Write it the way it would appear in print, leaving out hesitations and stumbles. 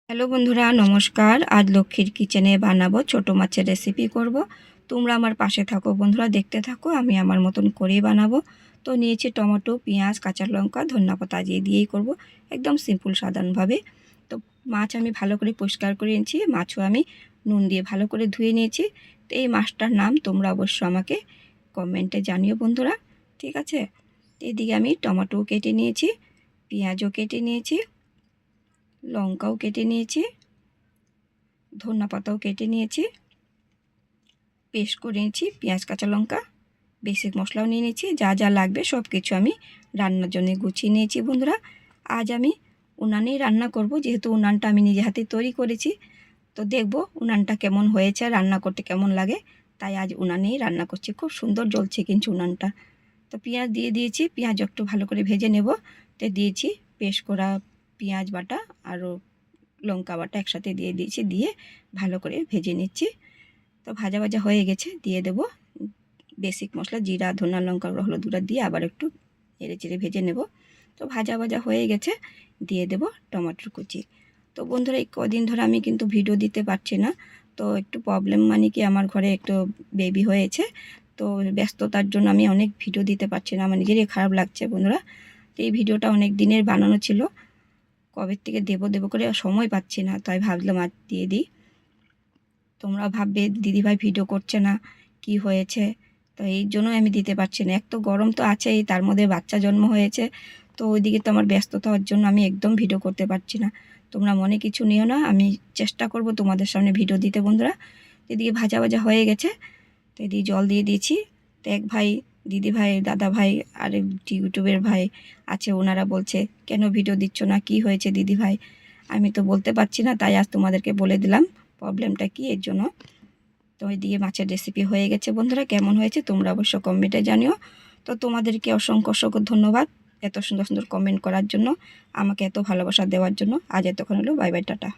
Hello বন্ধুরা, নমস্কার। আজ লক্ষ্মীর কিচেনে বানাবো ছোট মাছের রেসিপি করব। তোমরা আমার পাশে থাকো বন্ধুরা, দেখতে থাকো, আমি আমার মতন করেই বানাবো। তো নিয়েছি টমেটো, পেঁয়াজ, কাঁচা লঙ্কা, ধনিয়াপাতা দিয়েই করব, একদম সিম্পল সাধারণভাবে। তো মাছ আমি ভালো করে পরিষ্কার করে নিয়েছি, মাছও আমি নুন দিয়ে ভালো করে ধুয়ে নিয়েছি। তো এই মাছটার নাম তোমরা অবশ্য আমাকে কমেন্টে জানিও বন্ধুরা, ঠিক আছে? এদিকে আমি টমেটোও কেটে নিয়েছি, পেঁয়াজও কেটে নিয়েছি, লঙ্কাও কেটে নিয়েছি, ধনিয়াপাতাও কেটে নিয়েছি, পেস্ট করে নিয়েছি পেঁয়াজ কাঁচা লঙ্কা, বেসিক মশলাও নিয়ে নিয়েছি। যা যা লাগবে সব কিছু আমি রান্নার জন্য গুছিয়ে নিয়েছি বন্ধুরা। আজ আমি উনানেই রান্না করব, যেহেতু উনানটা আমি নিজে হাতে তৈরি করেছি। তো দেখব উনানটা কেমন হয়েছে, রান্না করতে কেমন লাগে, তাই আজ উনানেই রান্না করছি। খুব সুন্দর জ্বলছে কিন্তু উনানটা। তো পেঁয়াজ দিয়ে দিয়েছি, পেঁয়াজ একটু ভালো করে ভেজে নেব। তো দিয়েছি পেস্ট করা পেঁয়াজ বাটা আরও লঙ্কা বাটা একসাথে দিয়ে দিয়েছি, দিয়ে ভালো করে ভেজে নিচ্ছি। তো ভাজা ভাজা হয়ে গেছে, দিয়ে দেব বেসিক মশলা জিরা, ধনিয়া, লঙ্কা, হলুদ গুঁড়া দিয়ে আবার একটু নেড়ে চেড়ে ভেজে নেব। তো ভাজা ভাজা হয়ে গেছে, দিয়ে দেব টমেটোর কুচি। তো বন্ধুরা, এই কদিন ধরে আমি কিন্তু ভিডিও দিতে পারছি না। তো একটু প্রবলেম, মানে কি আমার ঘরে একটু বেবি হয়েছে, তো ব্যস্ততার জন্য আমি অনেক ভিডিও দিতে পারছি না। আমার নিজেরই খারাপ লাগছে বন্ধুরা। তো এই ভিডিওটা অনেক দিনের বানানো ছিল, কবে থেকে দেবো করে সময় পাচ্ছি না, তাই ভাবলাম আজ দিয়ে দিই। তোমরা ভাববে দিদিভাই ভিডিও করছে না, কি হয়েছে? তো এই জন্যই আমি দিতে পারছি না। এক তো গরম তো আছেই, তার মধ্যে বাচ্চা জন্ম হয়েছে, তো ওইদিকে তো আমার ব্যস্ততা হওয়ার জন্য আমি একদম ভিডিও করতে পারছি না। তোমরা মনে কিছু নিও না, আমি চেষ্টা করব তোমাদের সামনে ভিডিও দিতে বন্ধুরা। এদিকে ভাজা ভাজা হয়ে গেছে, তো এদিকে জল দিয়ে দিয়েছি। তো এক ভাই, দিদিভাই, দাদা ভাই আর ইউটিউবের ভাই আছে, ওনারা বলছে কেন ভিডিও দিচ্ছ না, কি হয়েছে দিদিভাই? আমি তো বলতে পারছি না, তাই আজ তোমাদেরকে বলে দিলাম প্রবলেমটা কি এর জন্য। তো ওইদিকে মাছের রেসিপি হয়ে গেছে বন্ধুরা, কেমন হয়েছে তোমরা অবশ্য কমেন্টে জানিও। তো তোমাদেরকে অসংখ্য অসংখ্য ধন্যবাদ এত সুন্দর সুন্দর কমেন্ট করার জন্য, আমাকে এত ভালোবাসা দেওয়ার জন্য। আজ এতক্ষণ হলো, বাই বাই, টাটা।